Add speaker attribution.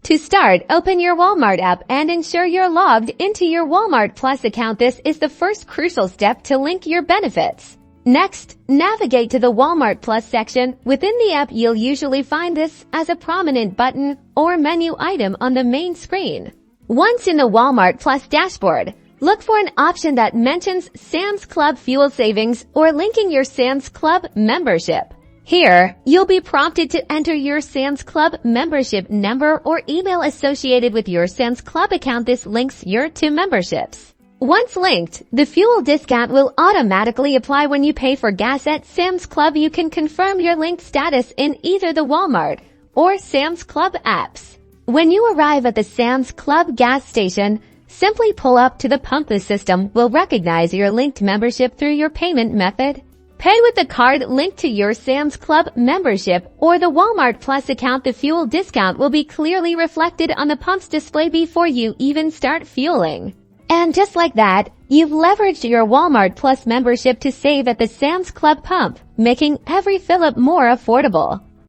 Speaker 1: To start, open your Walmart app and ensure you're logged into your Walmart Plus account. This is the first crucial step to link your benefits. Next, navigate to the Walmart Plus section. Within the app, you'll usually find this as a prominent button or menu item on the main screen. Once in the Walmart Plus dashboard, look for an option that mentions Sam's Club fuel savings or linking your Sam's Club membership. Here, you'll be prompted to enter your Sam's Club membership number or email associated with your Sam's Club account. This links you to memberships. Once linked, the fuel discount will automatically apply when you pay for gas at Sam's Club. You can confirm your linked status in either the Walmart or Sam's Club apps. When you arrive at the Sam's Club gas station, simply pull up to the pump. The system will recognize your linked membership through your payment method. Pay with the card linked to your Sam's Club membership or the Walmart Plus account. The fuel discount will be clearly reflected on the pump's display before you even start fueling. And just like that, you've leveraged your Walmart Plus membership to save at the Sam's Club pump, making every fill-up more affordable.